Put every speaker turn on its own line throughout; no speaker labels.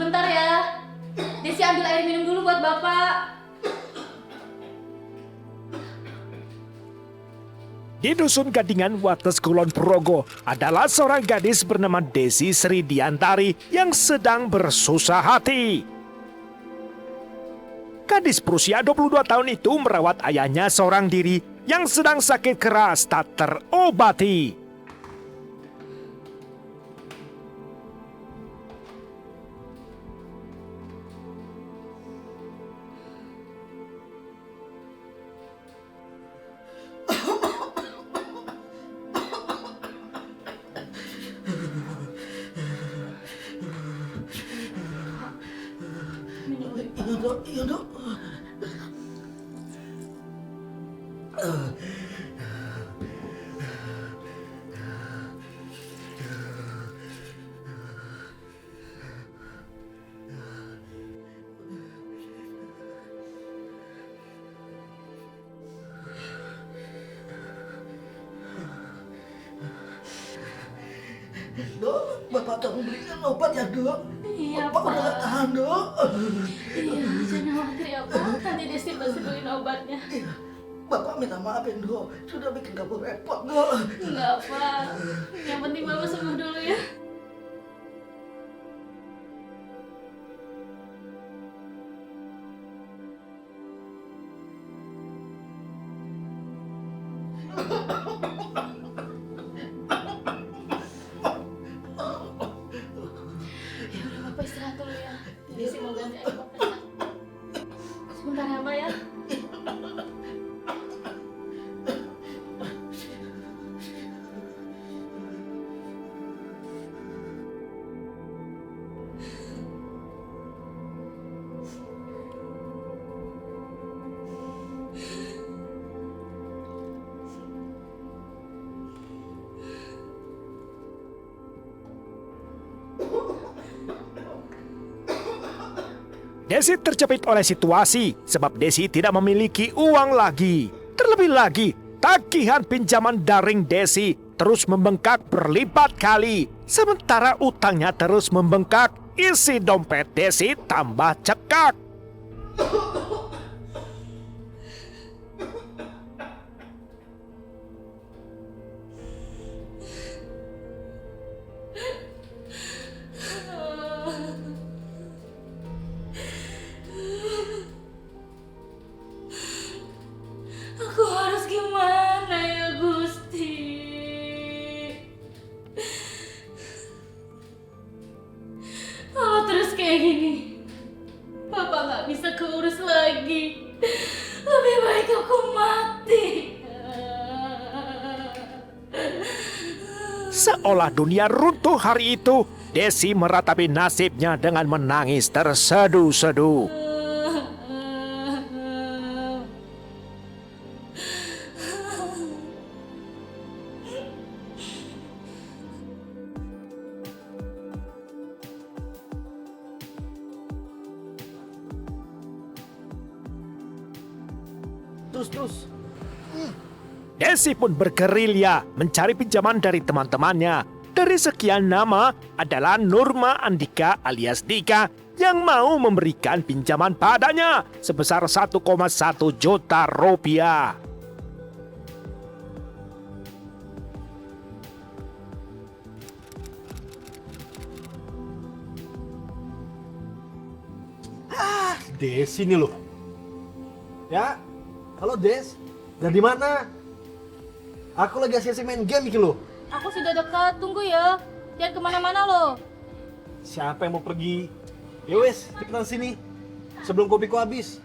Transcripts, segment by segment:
sebentar ya. Desi ambil air minum dulu buat Bapak.
Di Dusun Gadingan, Wates Kulon Progo, adalah seorang gadis bernama Desi Sri Diantari yang sedang bersusah hati. Gadis berusia 22 tahun itu merawat ayahnya seorang diri yang sedang sakit keras tak terobati.
Iya dok, iya dok. Dok, Bapak tolong belikan obat ya dok.
Iya,
Bapak udah
Pak.
gak tahan dok.
Iya, jangan khawatir ya Pak. Nanti Desi pasti beliin obatnya.
Iya, Bapak minta maaf ya dok, sudah bikin kamu repot dok.
Enggak, Pak. Yang penting Bapak sembuh dulu ya. Ya udah Bapak istirahat dulu ya. Desi mau ganti air Bapak. Sebentar ya Pak ya.
Desi terjepit oleh situasi sebab Desi tidak memiliki uang lagi. Terlebih lagi, tagihan pinjaman daring Desi terus membengkak berlipat kali. Sementara utangnya terus membengkak, isi dompet Desi tambah cekak.
Aku harus gimana ya Gusti? Kalau terus kayak gini, Bapak nggak bisa keurus lagi. Lebih baik aku mati.
Seolah dunia runtuh hari itu, Desi meratapi nasibnya dengan menangis terseduh-seduh.
Terus.
Desi pun bergerilya mencari pinjaman dari teman-temannya. Dari sekian nama adalah Nurma Andika alias Dika yang mau memberikan pinjaman padanya sebesar 1,1 juta rupiah.
Des ini loh. Ya, halo Des. Dari mana? Aku lagi asik-asik main game iki loh.
Aku sudah dekat, tunggu ya. Jangan kemana-mana loh.
Siapa yang mau pergi? Ya wes, cepetan sini. Sebelum kopiku habis.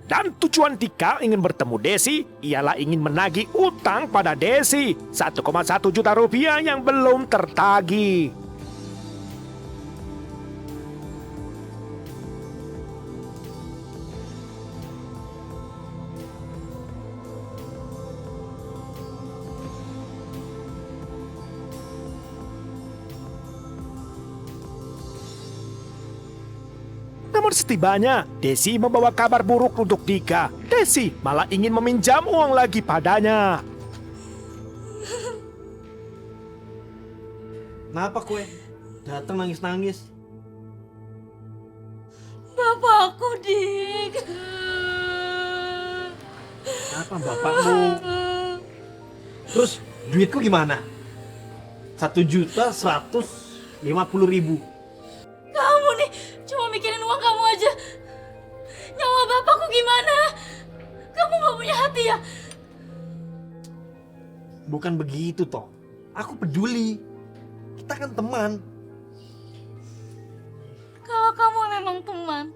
Dan tujuan Dika ingin bertemu Desi ialah ingin menagih utang pada Desi 1,1 juta rupiah yang belum tertagih. Namun setibanya, Desi membawa kabar buruk untuk Dika. Desi malah ingin meminjam uang lagi padanya.
Kenapa kue? Datang nangis-nangis.
Bapakku, Dik.
Kenapa bapakmu? Terus duitku gimana? 1.150.000.
Kamu nih cuma mikirin uang kamu aja. Nyawa bapakku gimana? Kamu gak punya hati ya?
Bukan begitu toh. Aku peduli. Kita kan teman.
Kalau kamu memang teman,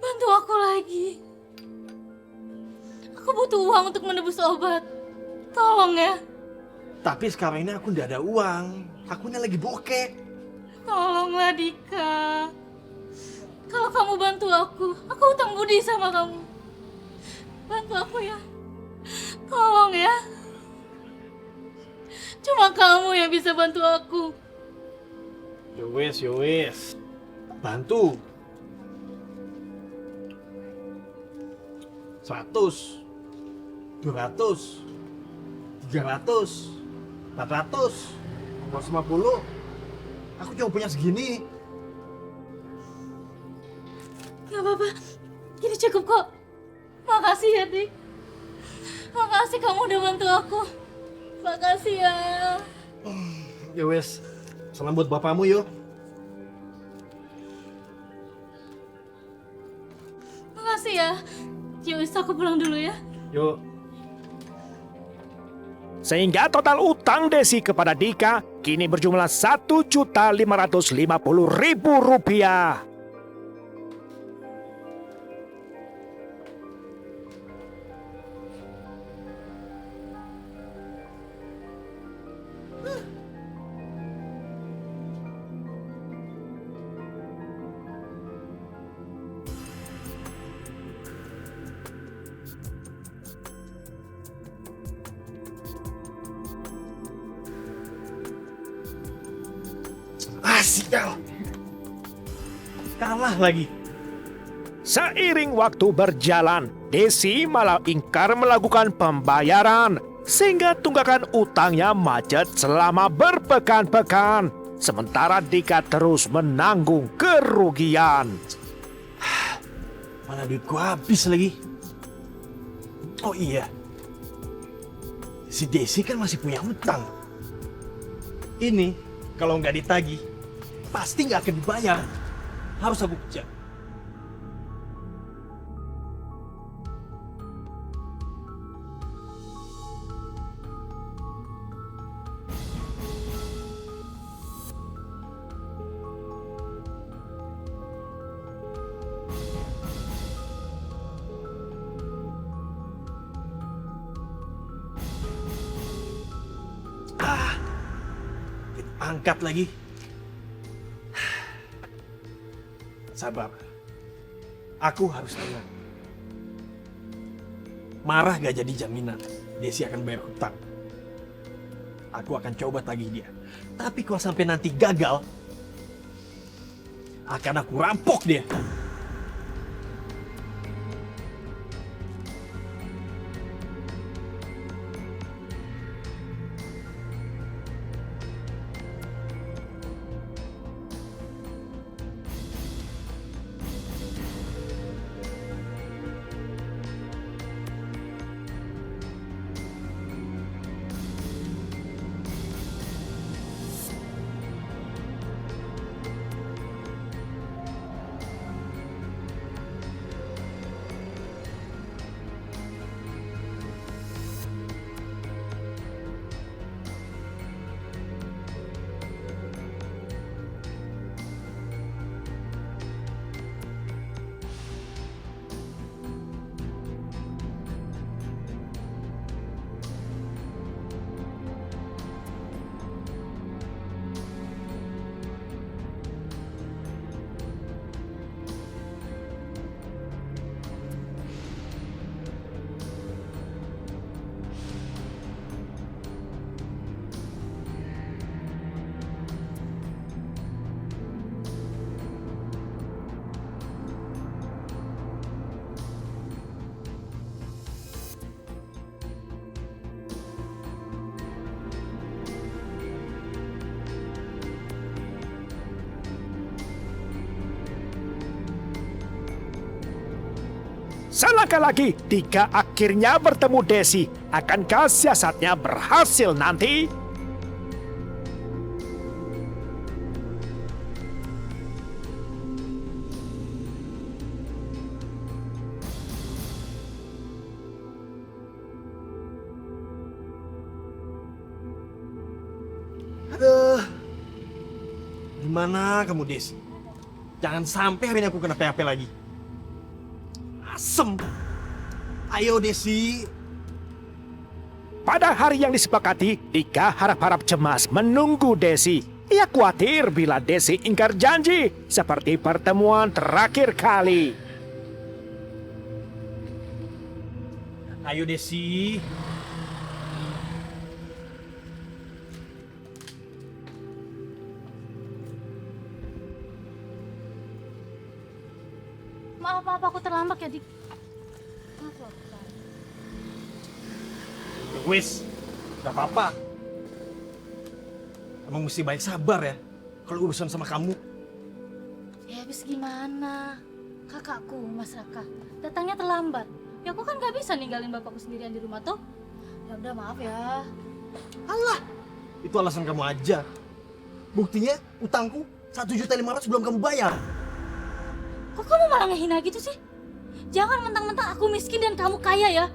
bantu aku lagi. Aku butuh uang untuk menebus obat. Tolong ya.
Tapi sekarang ini aku nggak ada uang. Akunya lagi bokek.
Tolonglah Dika. Kalau kamu bantu aku hutang budi sama kamu. Bantu aku ya. Tolong ya. Cuma kamu yang bisa bantu aku.
Yowes. Bantu. 100, 200, 300, 400, 450. Aku cuma punya segini.
Gak apa-apa. Gini cukup kok. Makasih ya, Dik. Makasih kamu udah bantu aku. Makasih ya.
Yowes. Salam buat bapakmu yuk.
Makasih ya. Yowis, aku pulang dulu ya.
Yuk.
Sehingga total utang Desi kepada Dika kini berjumlah Rp1.550.000.
Sial. Kalah lagi.
Seiring waktu berjalan, Desi malah ingkar melakukan pembayaran sehingga tunggakan utangnya macet selama berpekan-pekan. Sementara Dika terus menanggung kerugian.
Mana duitku habis lagi. Oh iya. Si Desi kan masih punya hutang. Ini kalau nggak ditagih pasti nggak akan dibayar. Harus aku kejar. Angkat lagi. Sabar. Aku harus tenang. Marah gak jadi jaminan Desi akan bayar hutang. Aku akan coba tagih dia. Tapi kalau sampai nanti gagal, akan aku rampok dia.
Selangkah lagi, Dika akhirnya bertemu Desi. Akankah siasatnya berhasil nanti?
Aduh. Gimana kamu, Des? Jangan sampai hari ini aku kena PHP lagi. Asem. Ayo, Desi.
Pada hari yang disepakati, Dika harap-harap cemas menunggu Desi. Ia khawatir bila Desi ingkar janji seperti pertemuan terakhir kali.
Ayo, Desi.
Maaf, aku terlambat ya, Dik. Maaf, aku terlambat.
Wis, gak apa-apa. Emang mesti banyak sabar ya kalau urusan sama kamu.
Ya habis gimana? Kakakku, Mas Raka, datangnya terlambat. Ya aku kan gak bisa ninggalin bapakku sendirian di rumah tuh. Ya udah maaf ya.
Alah, itu alasan kamu aja. Buktinya utangku 1.500.000 belum kamu bayar.
Kok kamu malah ngehina gitu sih? Jangan mentang-mentang aku miskin dan kamu kaya ya.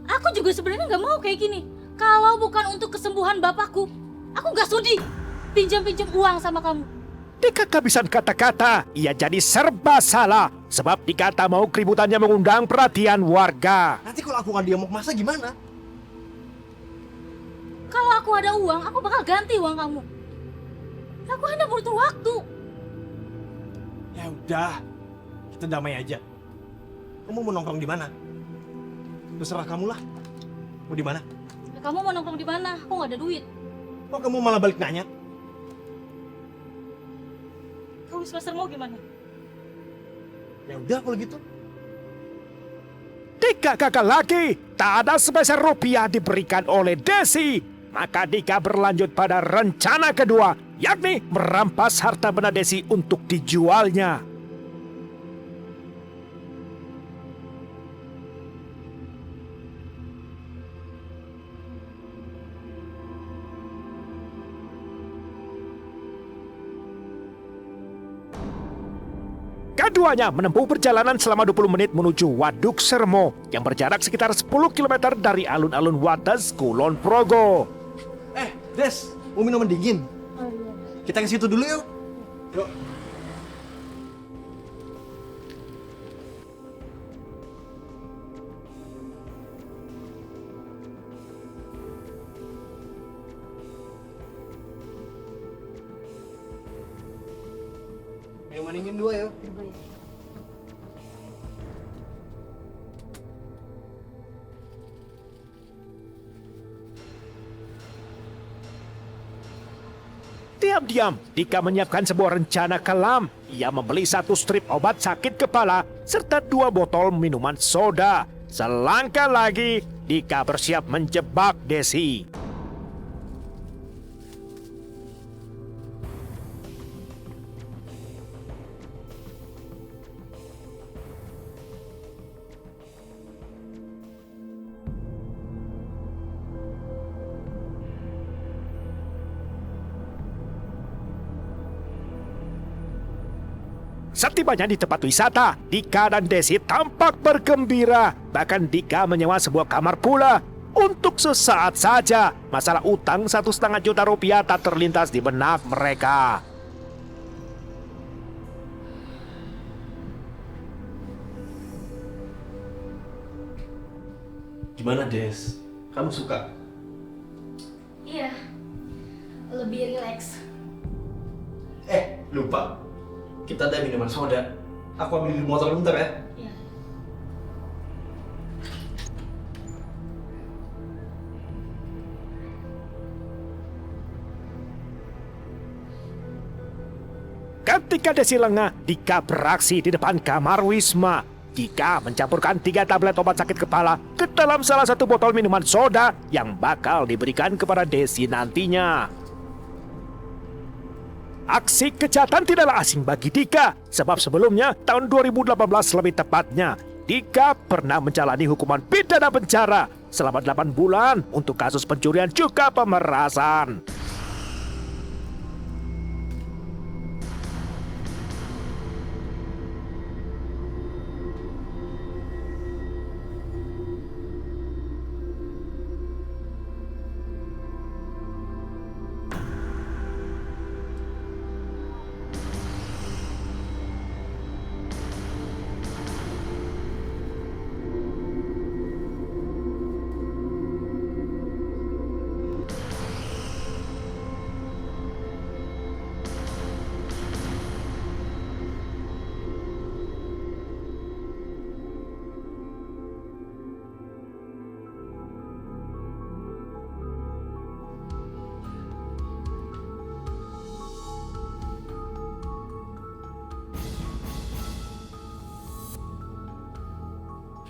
Aku juga sebenarnya nggak mau kayak gini. Kalau bukan untuk kesembuhan bapakku, aku nggak sudi pinjam-pinjam uang sama kamu.
Dika kehabisan kata-kata, ia jadi serba salah. Sebab Dika tak mau keributannya mengundang perhatian warga.
Nanti kalau aku nggak diamuk masa gimana?
Kalau aku ada uang, aku bakal ganti uang kamu. Aku hanya butuh waktu.
Ya udah, kita damai aja. Kamu mau nongkrong di mana? Terserah kamu lah. Mau di mana?
Ya, kamu mau nongkrong di mana? Aku nggak ada duit.
Kok kamu malah balik nanya?
Kamu semester mau gimana?
Ya udah kalau gitu.
Dika gagal lagi, tak ada sepeser rupiah diberikan oleh Desi. Maka Dika berlanjut pada rencana kedua, yakni merampas harta benda Desi untuk dijualnya. Keduanya menempuh perjalanan selama 20 menit menuju Waduk Sermo yang berjarak sekitar 10 km dari alun-alun Wates, Kulon Progo.
Des, mau minuman dingin?
Oh iya.
Kita ke situ dulu yuk. Yuk. Minuman dingin 2 yuk.
Diam-diam, Dika menyiapkan sebuah rencana kelam. Ia membeli 1 strip obat sakit kepala serta 2 botol minuman soda. Selangkah lagi, Dika bersiap menjebak Desi. Setibanya di tempat wisata, Dika dan Desi tampak bergembira. Bahkan Dika menyewa sebuah kamar pula. Untuk sesaat saja, masalah utang 1,5 juta rupiah tak terlintas di benak mereka.
Gimana Des? Kamu suka?
Iya. Lebih rileks.
Lupa. Kita ada minuman soda. Aku ambil di motor bentar ya.
Iya.
Ketika Desi lengah, Dika beraksi di depan kamar Wisma. Dika mencampurkan 3 tablet obat sakit kepala ke dalam salah satu botol minuman soda yang bakal diberikan kepada Desi nantinya. Aksi kejahatan tidaklah asing bagi Dika, sebab sebelumnya tahun 2018 lebih tepatnya, Dika pernah menjalani hukuman pidana penjara selama 8 bulan untuk kasus pencurian juga pemerasan.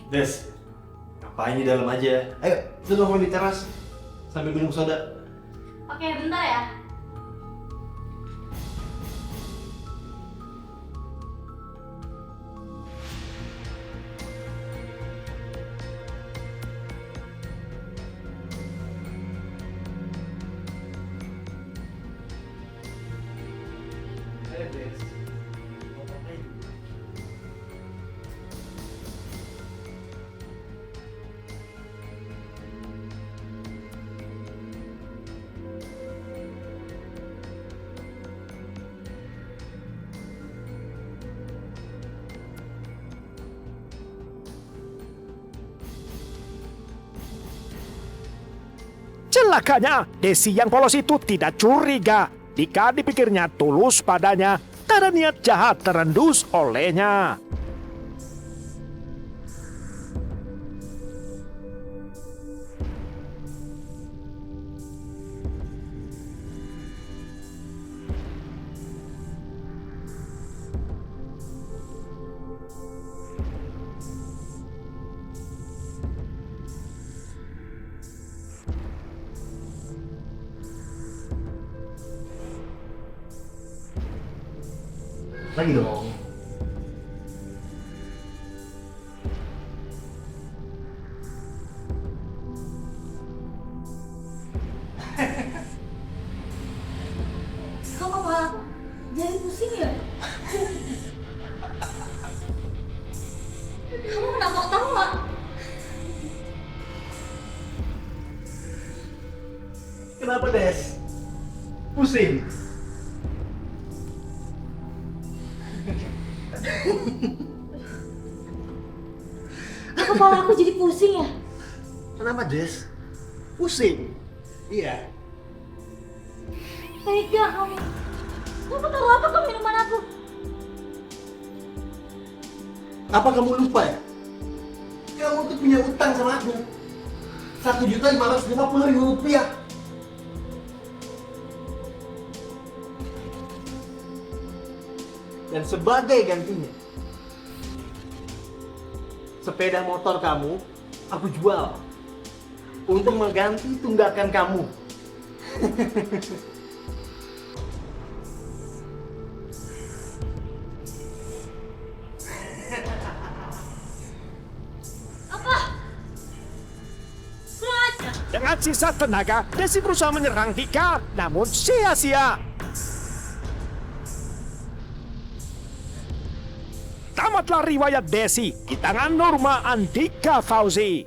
Des, ngapain di dalam aja? Ayo, duduk di teras sambil minum soda.
Oke, bentar ya.
Ayo, Des.
Celakanya, Desi yang polos itu tidak curiga. Dika dipikirnya tulus padanya, tak ada niat jahat terendus olehnya.
Lagi dong.
Kok kepala aku jadi pusing ya? Kamu kenapa ketawa?
Kenapa, Des? Pusing?
Kok kepala aku jadi pusing ya?
Kenapa, Des? Pusing? Iya.
Tega kamu. Kamu tahu apa ke minuman aku?
Apa kamu lupa ya? Kamu tuh punya utang sama aku. 1.550.000 rupiah. Dan sebagai gantinya, sepeda motor kamu aku jual untuk mengganti tunggakan kamu.
Apa? Kurang ajar.
Dengan sisa tenaga, Desi berusaha menyerang Dika, namun sia-sia. Tamatlah riwayat Desi di tangan Nurma Andika Fauzi.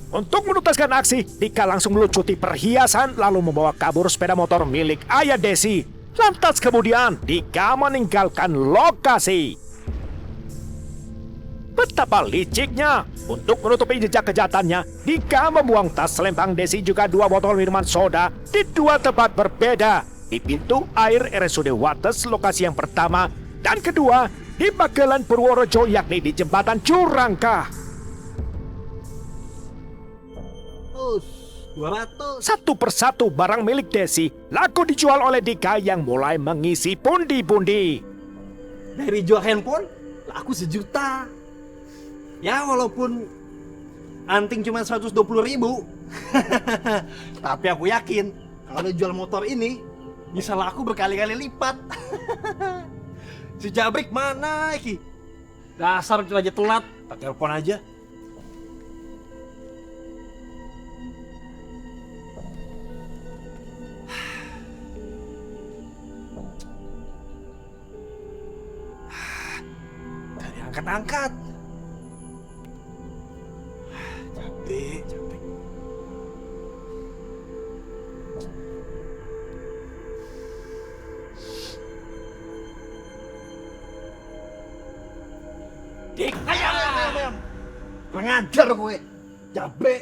Untuk menuntaskan aksi, Dika langsung melucuti perhiasan lalu membawa kabur sepeda motor milik ayah Desi. Lantas kemudian Dika meninggalkan lokasi. Betapa liciknya. Untuk menutupi jejak kejahatannya, Dika membuang tas selempang Desi juga 2 botol minuman soda di 2 tempat berbeda. Di pintu air RSUD Wates lokasi yang pertama dan kedua di Magelan Purworejo yakni di jembatan Curangkah.
200.
Satu persatu barang milik Desi laku dijual oleh Dika yang mulai mengisi pundi-pundi.
Dari jual handphone laku 1 juta. Ya walaupun anting cuma 120.000. Tapi aku yakin kalau jual motor ini Nyesal aku berkali-kali lipat. Si Jabrik mana iki? Dasar itu aja telat. Tak telepon aja. Gak diangkat-angkat. Capek. Dik, ayam. Kurang ajar gue. Capek.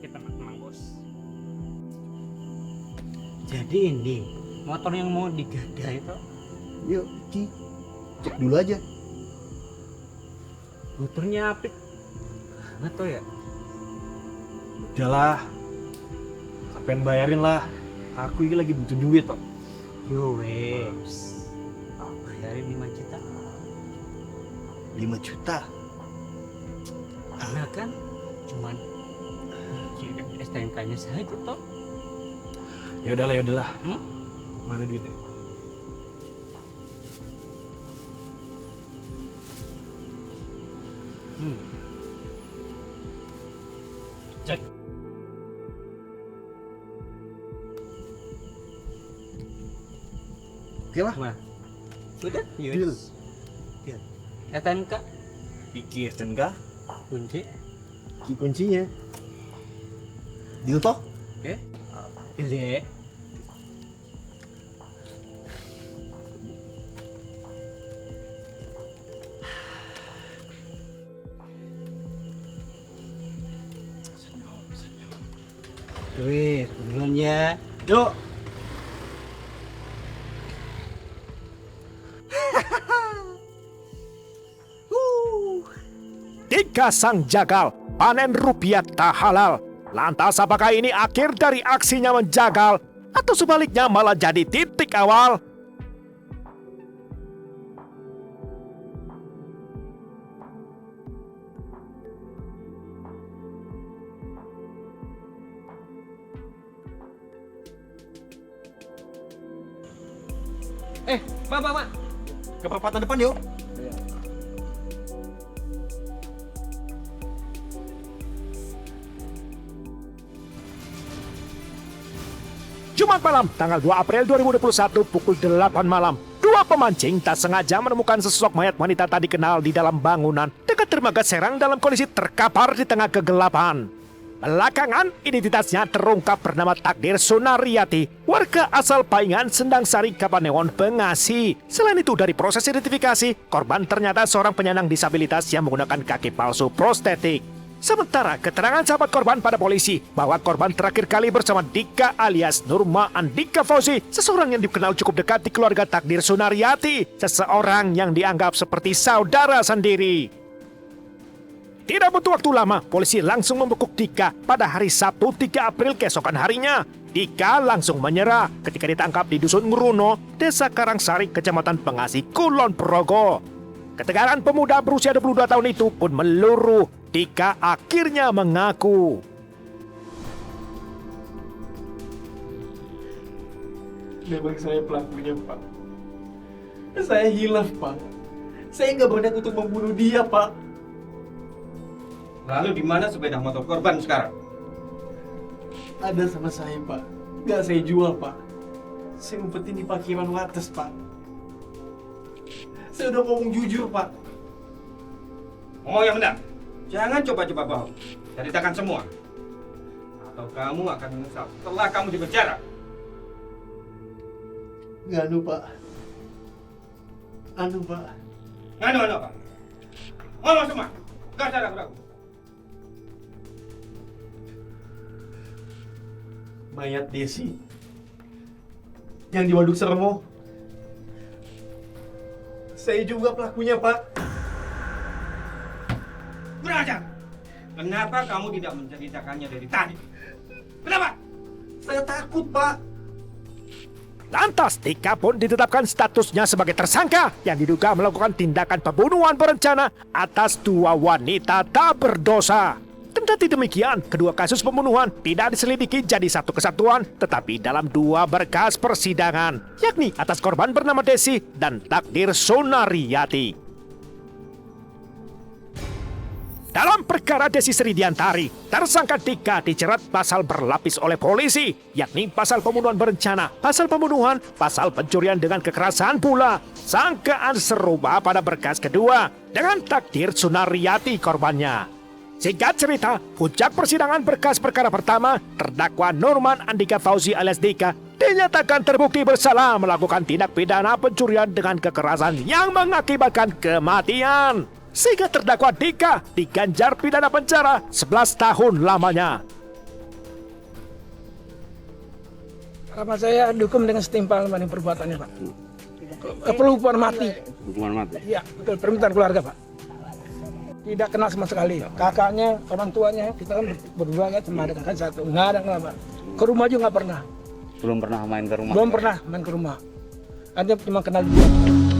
Kita tenang bos. Jadi ini motor yang mau digadai itu
Yuk, Ki. Cek dulu aja.
motornya apik. Nggak tahu ya.
Udahlah. Sampean bayarin lah. Aku ini lagi butuh duit kok.
Yo wes. Bayarin 5 juta.
5 juta.
Karena kan cuman STNK-nya saja toh.
Ya udahlah.
Hmm?
Mana duitnya?
Cek.
Oke lah.
Nah. Sudah?
Deal.
Deal. STNK
Iki STNK.
kunci.
Ki kuncinya. Deal toh?
Oke. Ide. Wih, duluan ya.
Yuk.
Dika sang jagal, panen rupiah tak halal. Lantas apakah ini akhir dari aksinya menjagal? Atau sebaliknya malah jadi titik awal?
Mak. Ke perempatan depan yuk.
Jumat malam, tanggal 2 April 2021 pukul 8 malam. Dua pemancing tak sengaja menemukan sesosok mayat wanita tak dikenal di dalam bangunan dekat dermaga Serang dalam kondisi terkapar di tengah kegelapan. Belakangan, identitasnya terungkap bernama Takdir Sunariati, warga asal Paingan, Sendang Sari, Kapanewon, Bengasi. Selain itu, dari proses identifikasi, korban ternyata seorang penyandang disabilitas yang menggunakan kaki palsu prostetik. Sementara keterangan sahabat korban pada polisi bahwa korban terakhir kali bersama Dika alias Nurma Andika Fauzi, seseorang yang dikenal cukup dekat di keluarga Takdir Sunariati, seseorang yang dianggap seperti saudara sendiri. Tidak butuh waktu lama, polisi langsung membekuk Dika pada hari Sabtu 3 April keesokan harinya. Dika langsung menyerah ketika ditangkap di Dusun Nguruno, Desa Karangsari, Kecamatan Pengasi, Kulon Progo. Ketegaran pemuda berusia 22 tahun itu pun meluruh. Dika akhirnya mengaku.
Memang saya pelakunya, Pak. Saya hilaf, Pak. Saya nggak berniat untuk membunuh dia, Pak.
Lalu di mana sepeda motor korban sekarang?
Ada sama saya, Pak. Nggak saya jual, Pak. Saya ngumpetin di parkiran Wates, Pak. Saya udah ngomong jujur, Pak.
Ngomong yang benar. Jangan coba-coba bohong. Ceritakan semua. Atau kamu akan menyesal setelah kamu di penjara.
Nganu, Pak. Pak.
Nganu apa? Ngomong semua. Gak ada ragu-ragu.
Mayat Desi yang di Waduk Sermo. Saya juga pelakunya, Pak.
Kurang ajar. Kenapa kamu tidak menceritakannya dari tadi? Kenapa?
Saya takut, Pak.
Lantas Dika pun ditetapkan statusnya sebagai tersangka yang diduga melakukan tindakan pembunuhan berencana atas dua wanita tak berdosa. Kendati demikian, kedua kasus pembunuhan tidak diselidiki jadi satu kesatuan, tetapi dalam dua berkas persidangan, yakni atas korban bernama Desi dan Takdir Sunariyati. Dalam perkara Desi Sridiantari, tersangka Dika dijerat pasal berlapis oleh polisi, yakni pasal pembunuhan berencana, pasal pembunuhan, pasal pencurian dengan kekerasan pula. Sangkaan serupa pada berkas kedua dengan Takdir Sunariyati korbannya. Singkat cerita, puncak persidangan berkas perkara pertama, terdakwa Nurman Andika Fauzi alias Dika dinyatakan terbukti bersalah melakukan tindak pidana pencurian dengan kekerasan yang mengakibatkan kematian. Sehingga terdakwa Dika diganjar pidana penjara 11 tahun lamanya.
Harapan saya dukung dengan setimpal dengan perbuatannya, Pak. Perlu hukuman mati.
Hukuman mati.
Iya, betul. Permintaan keluarga, Pak. Tidak kena sama sekali. Kakaknya, orang tuanya, kita kan berdua kan cuma ada kakak satu. Nggak ada, Pak. Ke rumah juga nggak pernah.
Belum pernah main ke rumah.
Belum pernah main ke rumah. Hanya cuma kenal dia.